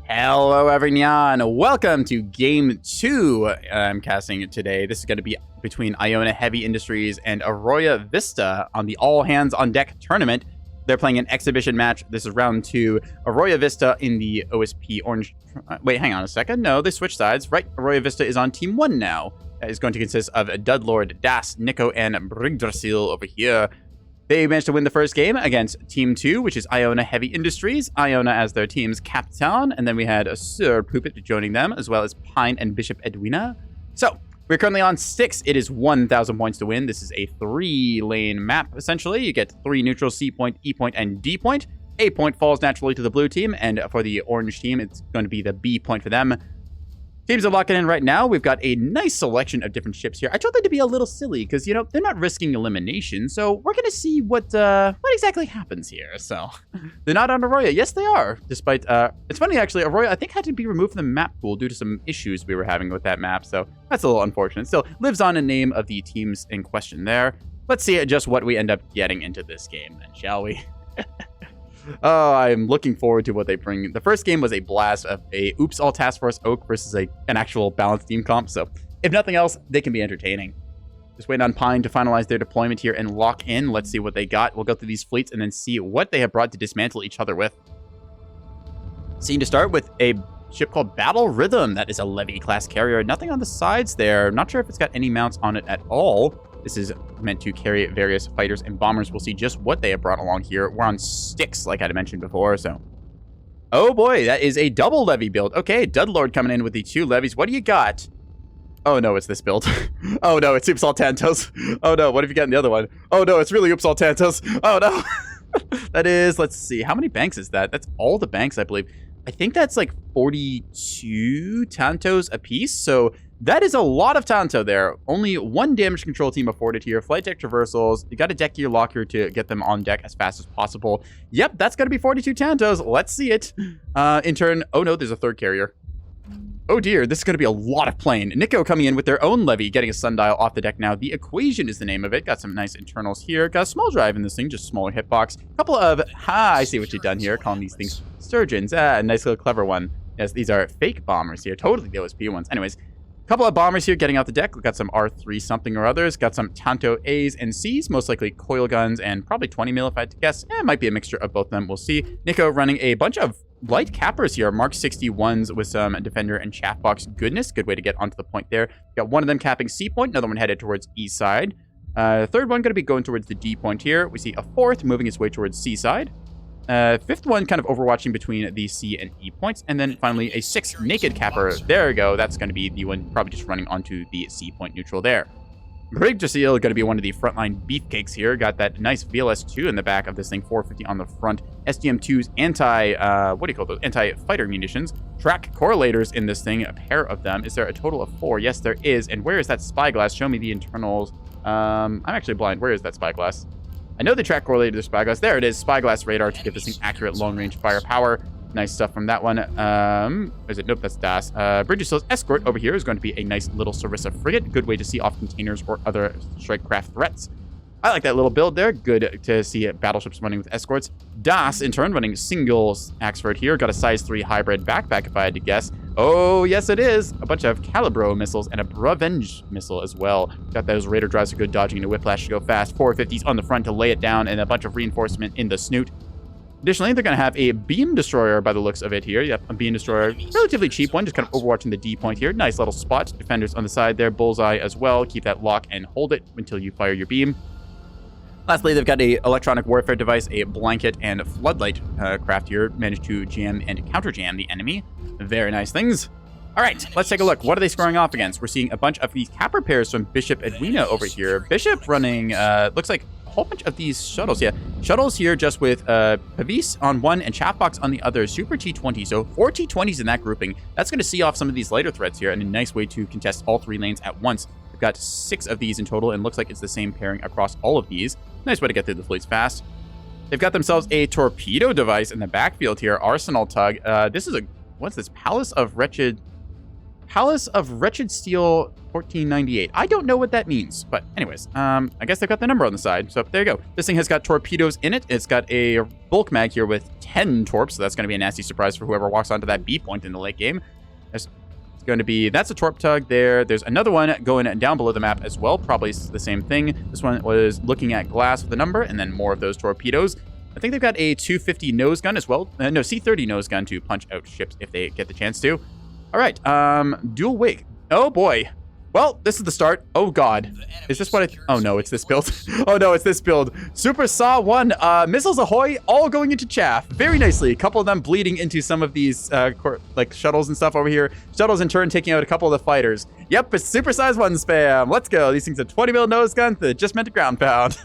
Hello everyone, welcome to Game 2 I'm casting today. This is going to be between Iona Heavy Industries and Arroyo Vista on the All Hands on Deck tournament. They're playing an exhibition match. This is round 2. Arroyo Vista in the OSP orange... Wait, hang on a second. No, they switched sides. Right, Arroyo Vista is on Team 1 now. That is going to consist of Dudlord, Das, Nico, and Brigdrasil over here. They managed to win the first game against Team 2, which is Iona Heavy Industries. Iona as their team's captain. And then we had Sir Poopit joining them, as well as Pine and Bishop Edwina. So, we're currently on 6. It is 1,000 points to win. This is a 3-lane map, essentially. You get 3 neutrals, C point, E point, and D point. A point falls naturally to the blue team, and for the orange team, it's going to be the B point for them. Teams are locking in right now. We've got a nice selection of different ships here. I told them to be a little silly because, you know, they're not risking elimination. So we're going to see what exactly happens here. So they're not on Arroyo. Yes, they are. Despite, it's funny, actually, Arroyo, I think, had to be removed from the map pool due to some issues we were having with that map. So that's a little unfortunate. Still, lives on in name of the teams in question there. Let's see just what we end up getting into this game then, shall we? Oh, I'm looking forward to what they bring. The first game was a blast of a Oops All Task Force Oak versus an actual balanced team comp. So if nothing else, they can be entertaining. Just waiting on Pine to finalize their deployment here and lock in. Let's see what they got. We'll go through these fleets and then see what they have brought to dismantle each other with. Seem to start with a ship called Battle Rhythm. That is a Levy class carrier. Nothing on the sides there. Not sure if it's got any mounts on it at all. This is meant to carry various fighters and bombers. We'll see just what they have brought along here. We're on sticks, like I had mentioned before, so... Oh boy, that is a double levy build. Okay, Dudlord coming in with the 2 levies. What do you got? Oh no, it's this build. Oh no, it's Oops All Tantos. Oh no, what have you got in the other one? Oh no, it's really Oops All Tantos. Oh no. That is, let's see, how many banks is that? That's all the banks, I believe. I think that's like 42 Tantos apiece, so... That is a lot of Tanto there. Only 1 damage control team afforded here. Flight deck traversals. You got to deck gear locker to get them on deck as fast as possible. Yep, that's going to be 42 Tantos. Let's see it. In turn, oh no, there's a 3rd carrier. Oh dear, this is going to be a lot of plane. Nico coming in with their own levy, getting a sundial off the deck now. The Equation is the name of it. Got some nice internals here. Got a small drive in this thing, just smaller hitbox. A couple of, I see what you've done here, calling these things surgeons. A nice little clever one. Yes, these are fake bombers here. Totally the OSP ones. Anyways. Couple of bombers here getting out the deck. We've got some R3 something or others. Got some Tanto A's and C's, most likely coil guns and probably 20 mil if I had to guess. It might be a mixture of both of them. We'll see. Nico running a bunch of light cappers here. Mark 61s with some defender and chaff box goodness. Good way to get onto the point there. Got one of them capping C point. Another one headed towards E side. Third one going to be going towards the D point here. We see a 4th moving its way towards C side. 5th one kind of overwatching between the C and E points. And then finally a 6th naked capper. There we go. That's going to be the one probably just running onto the C point neutral there. Brigdrasil going to be one of the frontline beefcakes here. Got that nice VLS-2 in the back of this thing. 450 on the front. SDM-2's anti-fighter munitions. Track correlators in this thing. A pair of them. Is there a total of 4? Yes, there is. And where is that spyglass? Show me the internals. I'm actually blind. Where is that spyglass? I know they track correlated to spyglass. There it is, spyglass radar to give this thing accurate long-range firepower. Nice stuff from that one. Is it? Nope, that's Das. Bridgesil's escort over here is going to be a nice little Sarissa frigate. Good way to see off containers or other strike craft threats. I like that little build there. Good to see battleships running with escorts. Das, in turn, running singles Axford here. Got a size 3 hybrid backpack, if I had to guess. Oh, yes, it is. A bunch of Calibro missiles and a Bravenge missile as well. Got those radar drives for good dodging into whiplash to go fast. 450s on the front to lay it down, and a bunch of reinforcement in the snoot. Additionally, they're going to have a beam destroyer by the looks of it here. Yep, a beam destroyer. Relatively cheap one, just kind of overwatching the D point here. Nice little spot. Defenders on the side there. Bullseye as well. Keep that lock and hold it until you fire your beam. Lastly, they've got a electronic warfare device, a blanket, and floodlight craft here. Managed to jam and counter-jam the enemy. Very nice things. All right, let's take a look. What are they scoring off against? We're seeing a bunch of these capper pairs from Bishop Edwina over here. Bishop running, looks like a whole bunch of these shuttles. Yeah, shuttles here just with Pavis on one and Chaffbox on the other. Super T20, so 4 T20s in that grouping. That's going to see off some of these lighter threats here and a nice way to contest all 3 lanes at once. We've got 6 of these in total, and looks like it's the same pairing across all of these. Nice way to get through the fleets fast. They've got themselves a torpedo device in the backfield here. Arsenal tug. This is a... What's this? Palace of Wretched... Palace of Wretched Steel 1498. I don't know what that means, but anyways, I guess they've got the number on the side. So there you go. This thing has got torpedoes in it. It's got a bulk mag here with 10 torps, so that's going to be a nasty surprise for whoever walks onto that B point in the late game. It's going to be, that's a torp tug there. There's another one going down below the map as well, probably the same thing. This one was looking at glass with a number, and then more of those torpedoes. I think they've got a 250 nose gun as well. No, C30 nose gun to punch out ships if they get the chance to. All right, dual wake. Oh boy. Well, this is the start. Oh god. Is this what oh no, it's this build. Oh no, it's this build. Super Saw 1, missiles ahoy, all going into chaff. Very nicely. A couple of them bleeding into some of these, like shuttles and stuff over here. Shuttles in turn taking out a couple of the fighters. Yep, it's Super Size 1 spam. Let's go. These things are 20 mil nose guns that just meant to ground pound.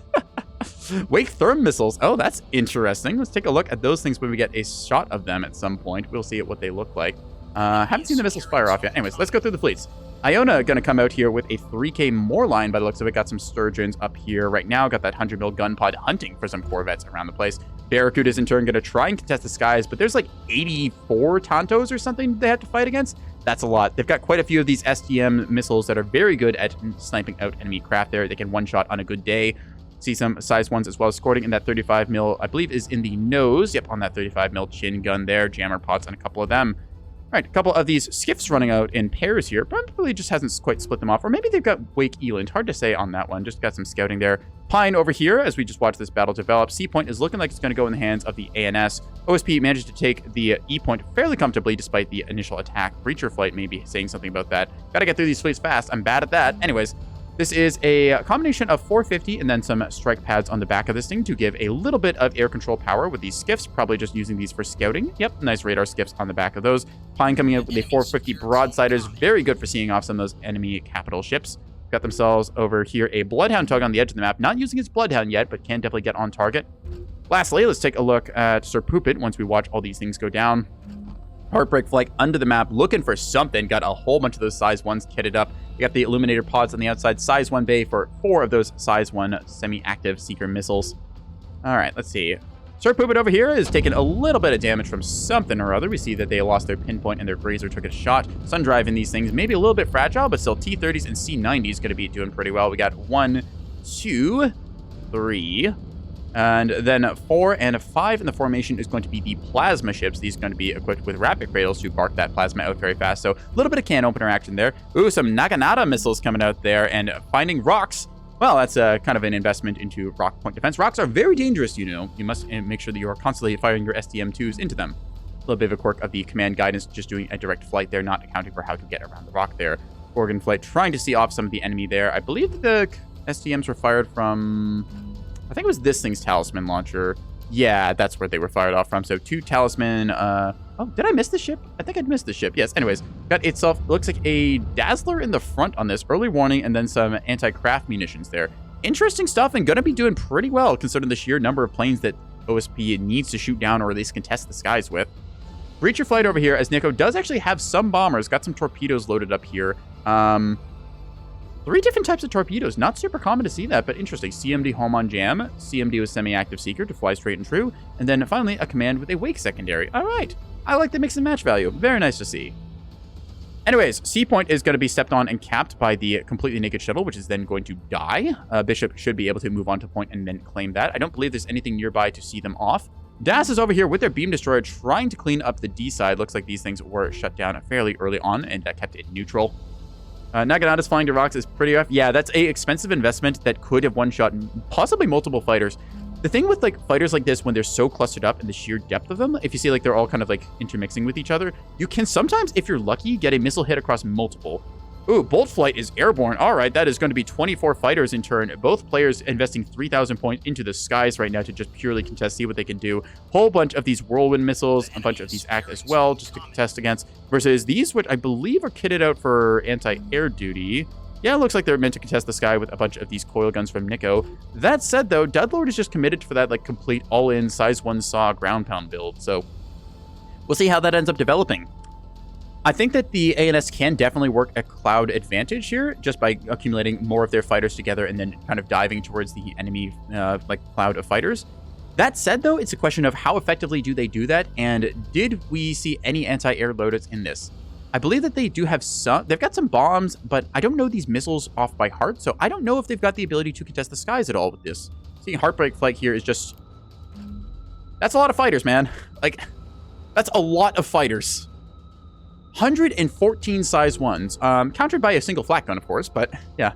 Wake therm missiles. Oh, that's interesting. Let's take a look at those things when we get a shot of them at some point. We'll see what they look like. Haven't seen the missiles fire off yet. Anyways, let's go through the fleets. Iona going to come out here with a 3K more line by the looks of it. Got some Sturgeons up here right now. Got that 100 mil gun pod hunting for some Corvettes around the place. Barracuda's in turn going to try and contest the skies, but there's like 84 Tontos or something they have to fight against. That's a lot. They've got quite a few of these SDM missiles that are very good at sniping out enemy craft there. They can one-shot on a good day. See some size 1s as well, escorting in that 35 mil, I believe is in the nose. Yep, on that 35 mil chin gun there. Jammer pods on a couple of them. All right, a couple of these skiffs running out in pairs here. Probably just hasn't quite split them off. Or maybe they've got Wake Eland. Hard to say on that one. Just got some scouting there. Pine over here as we just watch this battle develop. C point is looking like it's going to go in the hands of the ANS. OSP managed to take the E point fairly comfortably despite the initial attack. Breacher flight maybe saying something about that. Got to get through these fleets fast. I'm bad at that. Anyways, this is a combination of 450 and then some strike pads on the back of this thing to give a little bit of air control power with these skiffs. Probably just using these for scouting. Yep, nice radar skiffs on the back of those. Pine coming in with a 450 broadsiders. Very good for seeing off some of those enemy capital ships. Got themselves over here a Bloodhound tug on the edge of the map. Not using its Bloodhound yet, but can definitely get on target. Lastly, let's take a look at Sir Poopit once we watch all these things go down. Heartbreak Flight under the map, looking for something. Got a whole bunch of those size 1s kitted up. We got the Illuminator pods on the outside. Size 1 bay for 4 of those size 1 semi-active Seeker missiles. All right, let's see. Sir Poopit over here is taking a little bit of damage from something or other. We see that they lost their pinpoint and their Grazer took a shot. Sundrive in these things, maybe a little bit fragile, but still T-30s and C-90s going to be doing pretty well. We got 1, 2, 3... and then 4 and 5 in the formation is going to be the plasma ships. These are going to be equipped with rapid cradles to bark that plasma out very fast. So a little bit of can opener action there. Ooh, some Naginata missiles coming out there and finding rocks. Well, that's kind of an investment into rock point defense. Rocks are very dangerous, you know. You must make sure that you are constantly firing your SDM-2s into them. A little bit of a quirk of the command guidance, just doing a direct flight there, not accounting for how to get around the rock there. Gorgon flight trying to see off some of the enemy there. I believe that the SDMs were fired from... I think it was this thing's talisman launcher. Yeah, that's where they were fired off from. So 2 talisman. Oh, did I miss the ship? I think I'd missed the ship. Yes. Anyways, got itself looks like a Dazzler in the front on this. Early warning and then some anti-craft munitions there. Interesting stuff and gonna be doing pretty well considering the sheer number of planes that OSP needs to shoot down or at least contest the skies with. Breacher flight over here as Neko does actually have some bombers. Got some torpedoes loaded up here. 3 different types of torpedoes. Not super common to see that, but interesting. CMD home on jam. CMD with semi-active seeker to fly straight and true. And then finally, a command with a wake secondary. All right. I like the mix and match value. Very nice to see. Anyways, C point is going to be stepped on and capped by the completely naked shuttle, which is then going to die. Bishop should be able to move on to point and then claim that. I don't believe there's anything nearby to see them off. DAS is over here with their beam destroyer trying to clean up the D side. Looks like these things were shut down fairly early on and that kept it neutral. Naginata's flying to rocks is pretty rough. Yeah, that's a expensive investment that could have one-shot possibly multiple fighters. The thing with like fighters like this, when they're so clustered up and the sheer depth of them, if you see like they're all kind of like intermixing with each other, you can sometimes, if you're lucky, get a missile hit across multiple. Ooh, Bolt Flight is airborne. All right, that is going to be 24 fighters in turn. Both players investing 3,000 points into the skies right now to just purely contest, see what they can do. Whole bunch of these whirlwind missiles, a bunch of these act as well, just to contest against. Versus these, which I believe are kitted out for anti-air duty. Yeah, it looks like they're meant to contest the sky with a bunch of these coil guns from Neko. That said, though, Deadlord is just committed for that like complete all-in size 1 saw ground pound build. So we'll see how that ends up developing. I think that the ANS can definitely work a cloud advantage here just by accumulating more of their fighters together and then kind of diving towards the enemy like cloud of fighters. That said, though, it's a question of how effectively do they do that, and did we see any anti-air loadouts in this? I believe that they do have some, they've got some bombs, but I don't know these missiles off by heart, so I don't know if they've got the ability to contest the skies at all with this. Seeing Heartbreak Flight here is just, that's a lot of fighters, man. Like, that's a lot of fighters. 114 size 1s, countered by a single flak gun, of course, but yeah.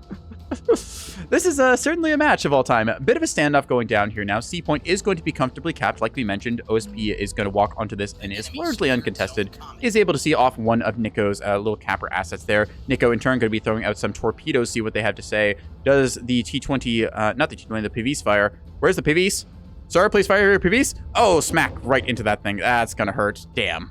This is certainly a match of all time. A bit of a standoff going down here now. C point is going to be comfortably capped, like we mentioned. OSP is going to walk onto this and is largely uncontested. Is able to see off one of Nico's little capper assets there. Neko, in turn, going to be throwing out some torpedoes, see what they have to say. Does the T-20, not the T-20, the PVs fire? Where's the PVs? Sir, please fire your PVs. Oh, smack right into that thing. That's going to hurt. Damn.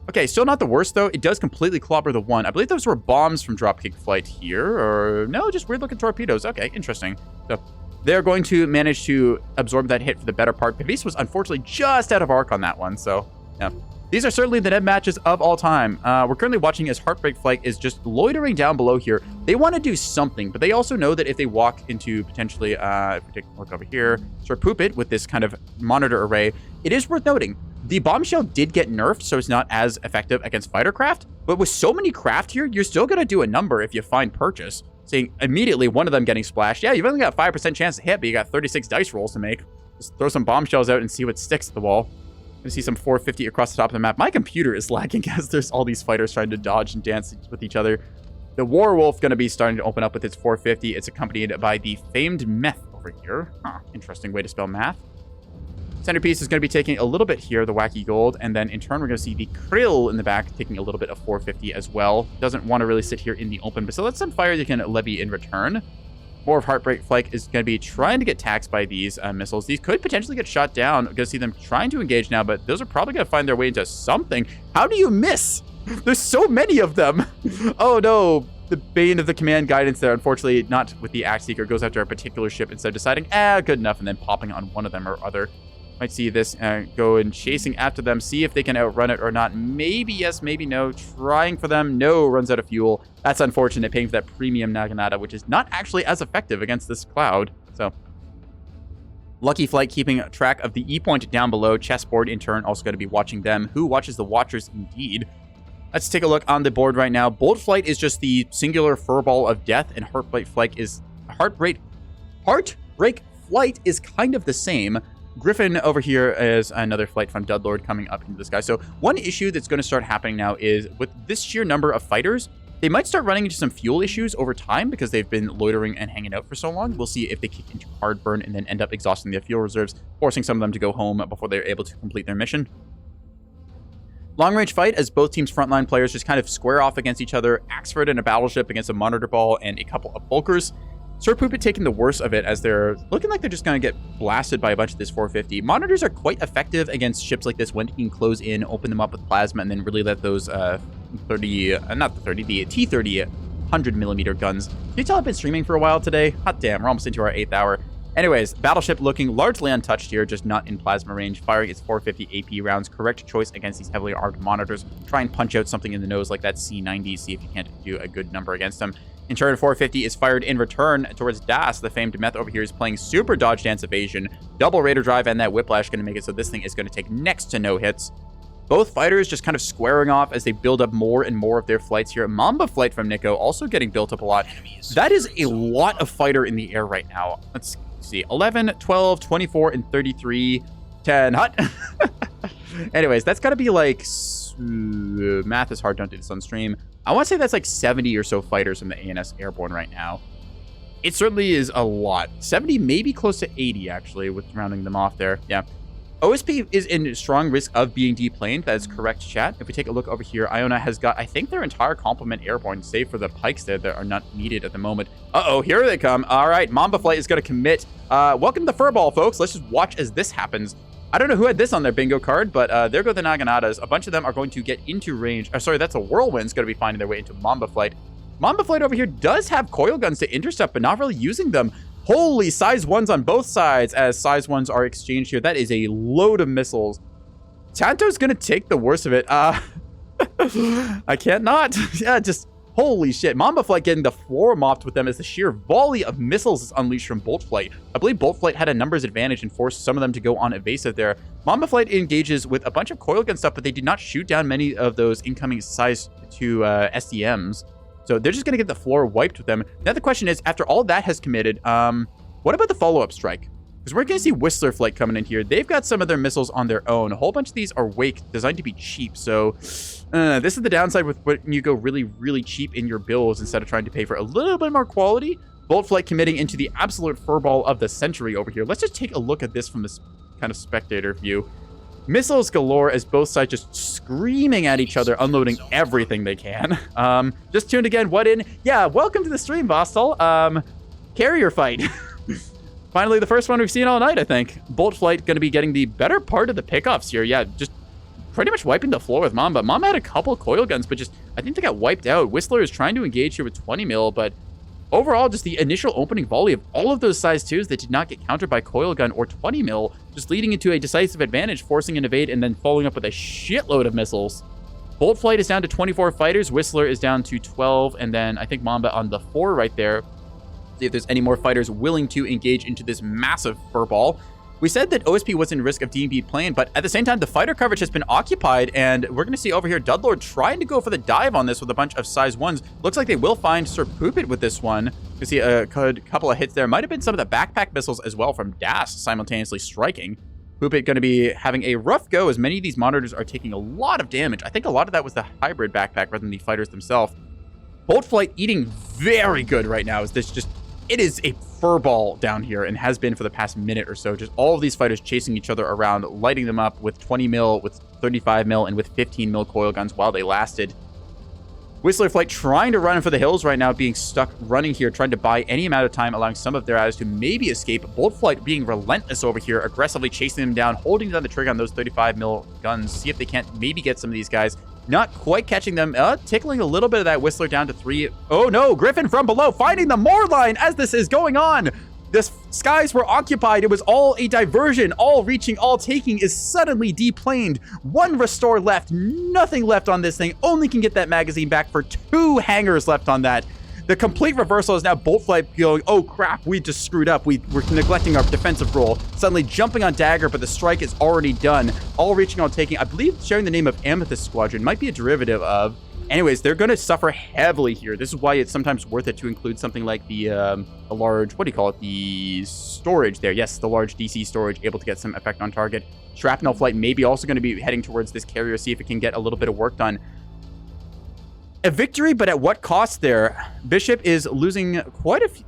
Okay, still not the worst, though. It does completely clobber the one. I believe those were bombs from Dropkick Flight here, or no, just weird-looking torpedoes. Okay, interesting. So they're going to manage to absorb that hit for the better part. Pavis was unfortunately just out of arc on that one, so yeah. These are certainly the Neb matches of all time. We're currently watching as Heartbreak Flight is just loitering down below here. They want to do something, but they also know that if they walk into potentially, if we take a look over here, sort of poop it with this kind of monitor array, it is worth noting. The bombshell did get nerfed, so it's not as effective against fighter craft, but with so many craft here, you're still going to do a number if you find purchase. Seeing immediately one of them getting splashed. Yeah, you've only got 5% chance to hit, but you got 36 dice rolls to make. Just throw some bombshells out and see what sticks to the wall. Gonna see some 450 across the top of the map. My computer is lagging as there's all these fighters trying to dodge and dance with each other. The Warwolf gonna be starting to open up with its 450. It's accompanied by the famed meth over here. Huh, interesting way to spell math. Centerpiece is going to be taking a little bit here, the Wacky Gold, and then in turn we're going to see the Krill in the back taking a little bit of 450 as well. Doesn't want to really sit here in the open, but so that's some fire you can levy in return. More of Heartbreak Flight is going to be trying to get taxed by these missiles. These could potentially get shot down. We're going to see them trying to engage now, but those are probably going to find their way into something. How do you miss? There's so many of them. Oh no. The bane of the command guidance there, unfortunately, not with the Axe Seeker, goes after a particular ship instead of deciding, good enough, and then popping on one of them or other. Might see this go and chasing after them, see if they can outrun it or not. Maybe yes, maybe no. Trying for them. No, runs out of fuel. That's unfortunate, paying for that premium Naginata, which is not actually as effective against this cloud. So, Lucky Flight keeping track of the E point down below. Chessboard, in turn, also going to be watching them. Who watches the Watchers, indeed. Let's take a look on the board right now. Bolt Flight is just the singular furball of death, and Heartbreak Flight is... Heartbreak Flight is kind of the same. Griffin over here is another flight from Dudlord coming up into the sky. So one issue that's going to start happening now is with this sheer number of fighters, they might start running into some fuel issues over time because they've been loitering and hanging out for so long. We'll see if they kick into hard burn and then end up exhausting their fuel reserves, forcing some of them to go home before they're able to complete their mission. Long-range fight as both teams' frontline players just kind of square off against each other. Axford and a battleship against a monitor ball and a couple of bulkers. Sir Poopit taking the worst of it as they're looking like they're just going to get blasted by a bunch of this 450. Monitors are quite effective against ships like this when you can close in, open them up with plasma, and then really let those the T-30 100mm guns. Can you tell I've been streaming for a while today? Hot damn, we're almost into our 8th hour. Anyways, battleship looking largely untouched here, just not in plasma range, firing its 450 AP rounds. Correct choice against these heavily armed monitors. Try and punch out something in the nose like that C-90, see if you can't do a good number against them. In turn, 450 is fired in return towards Das. The famed meth over here is playing super dodge dance evasion. Double Raider drive and that whiplash going to make it so this thing is going to take next to no hits. Both fighters just kind of squaring off as they build up more and more of their flights here. Mamba Flight from Neko also getting built up a lot. That is a lot of fighter in the air right now. Let's see. 11, 12, 24, and 33. 10. Hot. Anyways, that's got to be like... math is hard, don't do this on stream. I want to say that's like 70 or so fighters from the ANS Airborne right now. It certainly is a lot. 70, maybe close to 80, actually, with rounding them off there. Yeah. OSP is in strong risk of being deplaned. That is correct, chat. If we take a look over here, Iona has got, I think, their entire complement airborne, save for the pikes there that are not needed at the moment. Uh-oh, here they come. All right, Mamba Flight is going to commit. Welcome to the Furball, folks. Let's just watch as this happens. I don't know who had this on their bingo card, but there go the Naganatas. A bunch of them are going to get into range. Sorry, that's a Whirlwind's going to be finding their way into Mamba Flight. Mamba Flight over here does have coil guns to intercept, but not really using them. Holy, size 1s on both sides as size 1s are exchanged here. That is a load of missiles. Tanto's going to take the worst of it. I can't not. Yeah, just Holy shit. Mamba Flight getting the floor mopped with them as the sheer volley of missiles is unleashed from Bolt Flight. I believe Bolt Flight had a numbers advantage and forced some of them to go on evasive there. Mamba Flight engages with a bunch of coil gun stuff, but they did not shoot down many of those incoming size 2 SDMs. So they're just going to get the floor wiped with them. Now the question is, after all that has committed, what about the follow-up strike? Because we're going to see Whistler Flight coming in here. They've got some of their missiles on their own. A whole bunch of these are Wake, designed to be cheap. So this is the downside with when you go really, really cheap in your builds instead of trying to pay for a little bit more quality. Bolt Flight committing into the absolute furball of the century over here. Let's just take a look at this from this kind of spectator view. Missiles galore as both sides just screaming at each other, unloading everything they can. Just tuned again. What in? Yeah, welcome to the stream, Vostal. Carrier fight. Finally, the first one we've seen all night, I think. Bolt Flight going to be getting the better part of the pickoffs here. Yeah, just pretty much wiping the floor with Mamba. Mamba had a couple coil guns, but just, I think they got wiped out. Whistler is trying to engage here with 20 mil, but overall, just the initial opening volley of all of those size 2s that did not get countered by coil gun or 20 mil, just leading into a decisive advantage, forcing an evade, and then following up with a shitload of missiles. Bolt Flight is down to 24 fighters. Whistler is down to 12, and then I think Mamba on the 4 right there. See if there's any more fighters willing to engage into this massive furball. We said that OSP wasn't in risk of DMB plane, but at the same time, the fighter coverage has been occupied, and we're going to see over here Dudlord trying to go for the dive on this with a bunch of size 1s. Looks like they will find Sir Poopit with this one. You see a couple of hits there. Might have been some of the backpack missiles as well from Das simultaneously striking. Poopit going to be having a rough go as many of these monitors are taking a lot of damage. I think a lot of that was the hybrid backpack rather than the fighters themselves. Bolt Flight eating very good right now as this just... It is a furball down here and has been for the past minute or so. Just all of these fighters chasing each other around, lighting them up with 20 mil, with 35 mil, and with 15 mil coil guns while they lasted. Whistler Flight trying to run for the hills right now, being stuck running here, trying to buy any amount of time, allowing some of their allies to maybe escape. Bolt Flight being relentless over here, aggressively chasing them down, holding down the trigger on those 35 mil guns. See if they can't maybe get some of these guys. Not quite catching them, tickling a little bit of that Whistler down to 3. Oh no, Griffin from below, finding the Moor line as this is going on. The skies were occupied. It was all a diversion. All reaching, all taking is suddenly deplaned. 1 restore left, nothing left on this thing. Only can get that magazine back for 2 hangars left on that. The complete reversal is now Bolt Flight going, oh crap, we just screwed up. We're neglecting our defensive role. Suddenly jumping on Dagger, but the strike is already done. All reaching, all taking. I believe sharing the name of Amethyst Squadron might be a derivative of. Anyways, they're going to suffer heavily here. This is why it's sometimes worth it to include something like the a large, what do you call it? The storage there. Yes, the large DC storage, able to get some effect on target. Shrapnel Flight maybe also going to be heading towards this carrier, see if it can get a little bit of work done. A victory, but at what cost there? Bishop is losing quite a few,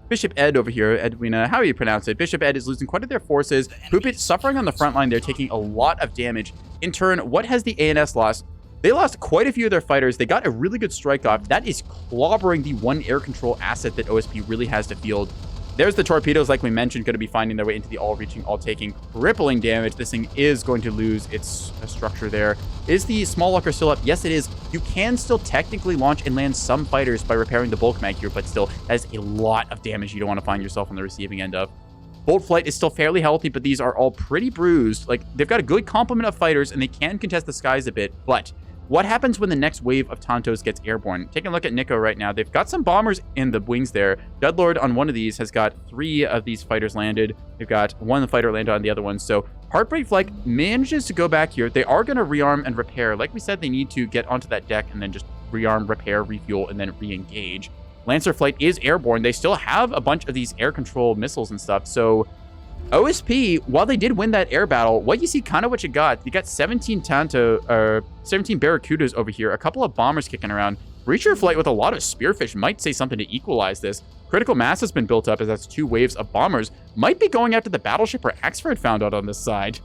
Bishop Ed over here, Edwina, how do you pronounce it? Bishop Ed is losing quite a their forces. Poopit suffering on the front line. They're taking a lot of damage. In turn, what has the ANS lost? They lost quite a few of their fighters. They got a really good strike off. That is clobbering the one air control asset that OSP really has to field. There's the torpedoes, like we mentioned, going to be finding their way into the all-reaching, all-taking, crippling damage. This thing is going to lose its structure there. Is the small locker still up? Yes, it is. You can still technically launch and land some fighters by repairing the bulk mag here, but still has a lot of damage you don't want to find yourself on the receiving end of. Bolt Flight is still fairly healthy, but these are all pretty bruised. Like, they've got a good complement of fighters, and they can contest the skies a bit, but what happens when the next wave of Tontos gets airborne? Taking a look at Nico right now, they've got some bombers in the wings there. Dudlord on one of these has got 3 of these fighters landed. They've got 1 fighter landed on the other one. So Heartbreak Flight manages to go back here. They are going to rearm and repair. Like we said, they need to get onto that deck and then just rearm, repair, refuel, and then re-engage. Lancer Flight is airborne. They still have a bunch of these air control missiles and stuff. So OSP, while they did win that air battle, what you see kind of what you got 17 Barracudas over here, a couple of bombers kicking around. Breacher Flight with a lot of Spearfish might say something to equalize this. Critical mass has been built up as that's 2 waves of bombers. Might be going after the battleship where Axford found out on this side.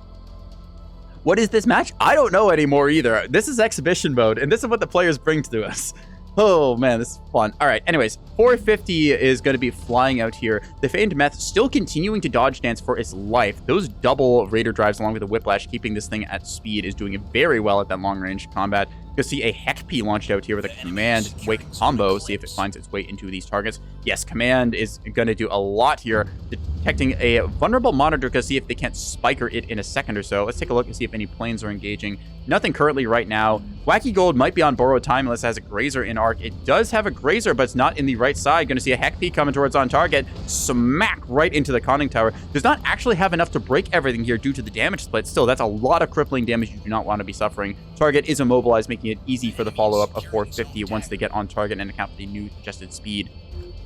What is this match? I don't know anymore either. This is exhibition mode, and this is what the players bring to us. Oh man, this is fun. All right, anyways, 450 is going to be flying out here. The Famed Meth still continuing to dodge dance for its life. Those double Raider drives along with the Whiplash, keeping this thing at speed, is doing very well at that long-range combat. You'll see a Heck-P launched out here with a Command Wake combo. See if it finds its way into these targets. Yes, Command is going to do a lot here, detecting a vulnerable monitor to see if they can't spiker it in a second or so. Let's take a look and see if any planes are engaging. Nothing currently right now. Wacky Gold might be on borrowed time unless it has a grazer in arc. It does have a grazer, but it's not in the right side. Going to see a Heck P coming towards on target. Smack right into the conning tower. Does not actually have enough to break everything here due to the damage split. Still, that's a lot of crippling damage you do not want to be suffering. Target is immobilized, making it easy for the follow-up of 450 once they get on target and account for the new adjusted speed.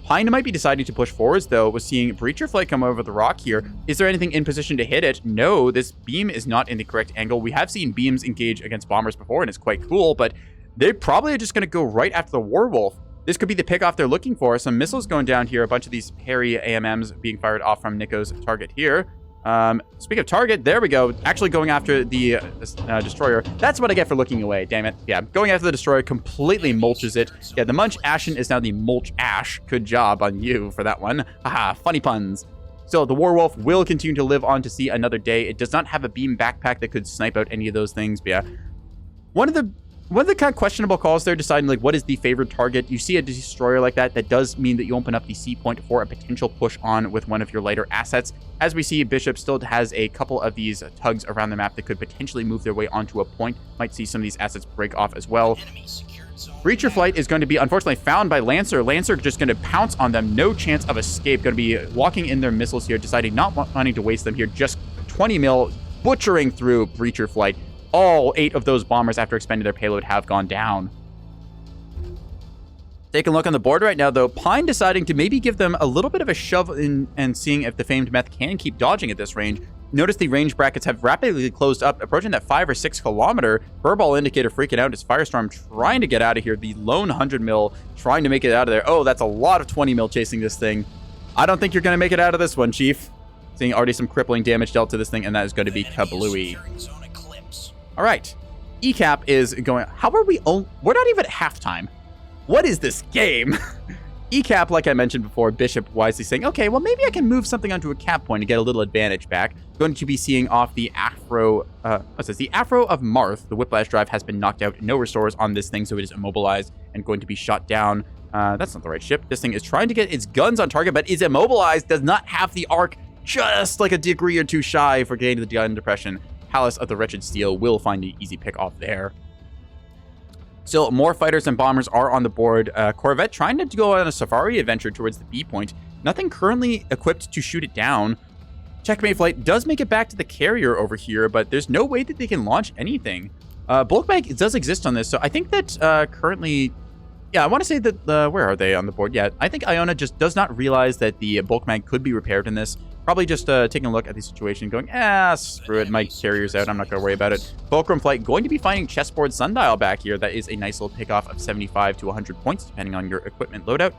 Pine might be deciding to push forwards, though. We're seeing Breacher Flight come over the rock here. Is there anything in position to hit it? No, this beam is not in the correct angle. We have seen beams engage against bombers before, and it's quite cool, but they probably are just going to go right after the Warwolf. This could be the pickoff they're looking for. Some missiles going down here. A bunch of these hairy AMMs being fired off from Nico's target here. Speaking of target, there we go. Actually going after the destroyer. That's what I get for looking away, damn it. Yeah, going after the destroyer completely mulches it. Yeah, the Munch Ashen is now the Mulch Ash. Good job on you for that one. Haha, funny puns. Still, the Warwolf will continue to live on to see another day. It does not have a beam backpack that could snipe out any of those things, but yeah. One of the kind of questionable calls there, deciding like what is the favored target. You see a destroyer like that, that does mean that you open up the C point for a potential push on with one of your lighter assets. As we see, Bishop still has a couple of these tugs around the map that could potentially move their way onto a point. Might see some of these assets break off as well. Breacher Flight is going to be unfortunately found by Lancer. Lancer just going to pounce on them. No chance of escape. Going to be walking in their missiles here, deciding not wanting to waste them here. Just 20 mil, butchering through Breacher Flight. All 8 of those bombers, after expending their payload, have gone down. Taking a look on the board right now, though, Pine deciding to maybe give them a little bit of a shove in and seeing if the famed meth can keep dodging at this range. Notice the range brackets have rapidly closed up, approaching that 5 or 6 kilometer. Furball indicator freaking out as Firestorm trying to get out of here. The lone 100 mil trying to make it out of there. Oh, that's a lot of 20 mil chasing this thing. I don't think you're going to make it out of this one, Chief. Seeing already some crippling damage dealt to this thing, and that is going to be kablooey. All right, ECAP is going. How are we? We're not even at halftime. What is this game? ECAP, like I mentioned before, Bishop wisely saying, okay, well, maybe I can move something onto a cap point and get a little advantage back. Going to be seeing off the Afro, what's this? The Afro of Marth. The Whiplash drive has been knocked out. No restores on this thing, so it is immobilized and going to be shot down. That's not the right ship. This thing is trying to get its guns on target, but is immobilized, does not have the arc, just like a degree or two shy for getting the gun depression. Palace of the Wretched Steel will find the easy pick off there. Still, more fighters and bombers are on the board. Corvette trying to go on a safari adventure towards the B point. Nothing currently equipped to shoot it down. Checkmate Flight does make it back to the carrier over here, but there's no way that they can launch anything. Bulk mag does exist on this, so I think that currently... Yeah, I want to say that, where are they on the board? Yeah, I think Iona just does not realize that the bulk mag could be repaired in this. Probably just taking a look at the situation going, screw it, my carrier's out, I'm not going to worry about it. Fulcrum Flight going to be finding Chessboard Sundial back here. That is a nice little pickoff of 75 to 100 points, depending on your equipment loadout.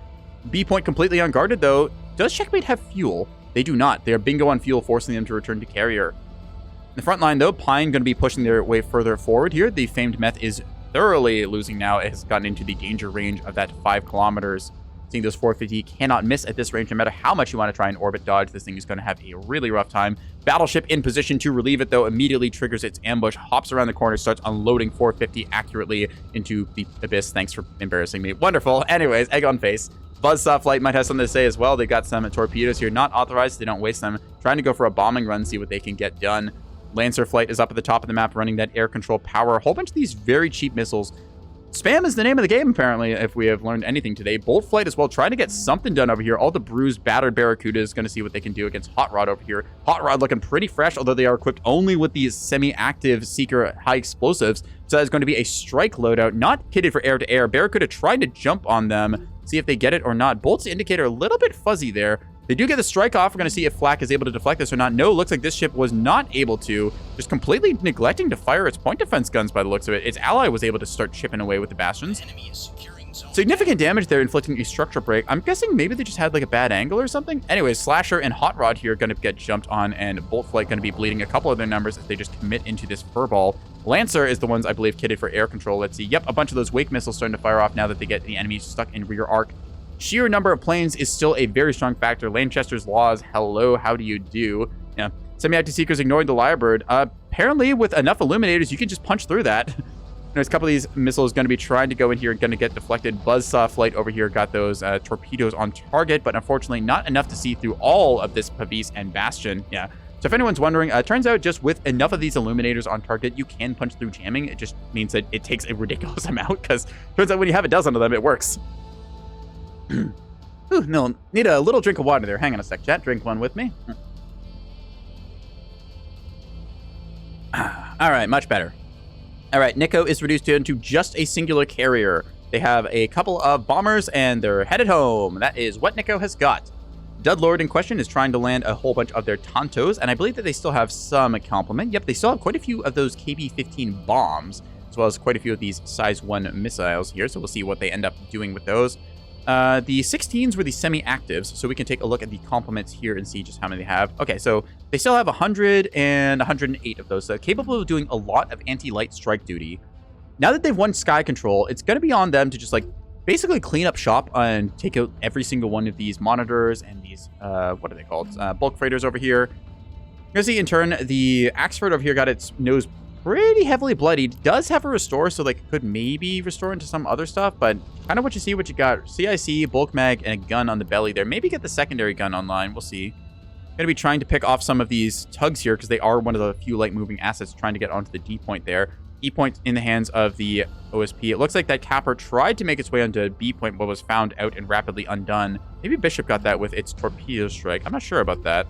B point completely unguarded, though. Does Checkmate have fuel? They do not. They are bingo on fuel, forcing them to return to carrier. In the front line, though, Pine going to be pushing their way further forward here. The famed meth is thoroughly losing now. It has gotten into the danger range of that 5 kilometers. Seeing those 450 cannot miss at this range. No matter how much you want to try and orbit dodge, this thing is going to have a really rough time. Battleship in position to relieve it, though, immediately triggers its ambush, hops around the corner, starts unloading 450 accurately into the abyss. Thanks for embarrassing me. Wonderful. Anyways, egg on face. Buzzsaw Flight might have something to say as well. They've got some torpedoes here, not authorized. They don't waste them. Trying to go for a bombing run, see what they can get done. Lancer Flight is up at the top of the map, running that air control power. A whole bunch of these very cheap missiles. Spam is the name of the game, apparently, if we have learned anything today. Bolt Flight as well, trying to get something done over here. All the bruised, battered Barracudas, going to see what they can do against Hot Rod over here. Hot Rod looking pretty fresh, although they are equipped only with these semi-active Seeker high explosives. So that's going to be a strike loadout, not kitted for air-to-air. Barracuda trying to jump on them, see if they get it or not. Bolt's indicator a little bit fuzzy there. They do get the strike off. We're going to see if Flak is able to deflect this or not. No, looks like this ship was not able to. Just completely neglecting to fire its point defense guns by the looks of it. Its ally was able to start chipping away with the bastions. Significant damage there, inflicting a structure break. I'm guessing maybe they just had like a bad angle or something. Anyways, Slasher and Hot Rod here are going to get jumped on, and Bolt Flight going to be bleeding a couple of their numbers as they just commit into this furball. Lancer is the ones, I believe, kitted for air control. Let's see. Yep, a bunch of those Wake missiles starting to fire off now that they get the enemy stuck in rear arc. Sheer number of planes is still a very strong factor. Lanchester's laws, hello, how do you do? Yeah, semi-active Seekers ignoring the Lyrebird. Apparently, with enough Illuminators, you can just punch through that. There's a couple of these missiles going to be trying to go in here and going to get deflected. Buzzsaw Flight over here got those torpedoes on target, but unfortunately not enough to see through all of this Pavis and Bastion. Yeah, So if anyone's wondering, it turns out just with enough of these illuminators on target, you can punch through jamming. It just means that it takes a ridiculous amount, because turns out when you have a dozen of them, it works. Ooh, no, need a little drink of water there. Hang on a sec, chat. Drink one with me. All right, much better. All right, Neko is reduced into just a singular carrier. They have a couple of bombers, and they're headed home. That is what Neko has got. Dudlord in question is trying to land a whole bunch of their Tontos, and I believe that they still have some complement. Yep, they still have quite a few of those KB-15 bombs, as well as quite a few of these size 1 missiles here, so we'll see what they end up doing with those. The 16s were the semi-actives, so we can take a look at the complements here and see just how many they have. Okay, so they still have 100 and 108 of those, so capable of doing a lot of anti-light strike duty. Now that they've won Sky Control, it's going to be on them to just, like, basically clean up shop and take out every single one of these monitors and these, what are they called? Bulk freighters over here. You're going to see, in turn, the Axe Freighter over here got its nose pretty heavily bloodied. Does have a restore, so, like, could maybe restore into some other stuff, but kind of what you got. CIC, bulk mag, and a gun on the belly there. Maybe get the secondary gun online. We'll see. Going to be trying to pick off some of these tugs here, because they are one of the few light-moving assets trying to get onto the D point there. E point in the hands of the OSP. It looks like that Capper tried to make its way onto B point, but was found out and rapidly undone. Maybe Bishop got that with its torpedo strike. I'm not sure about that.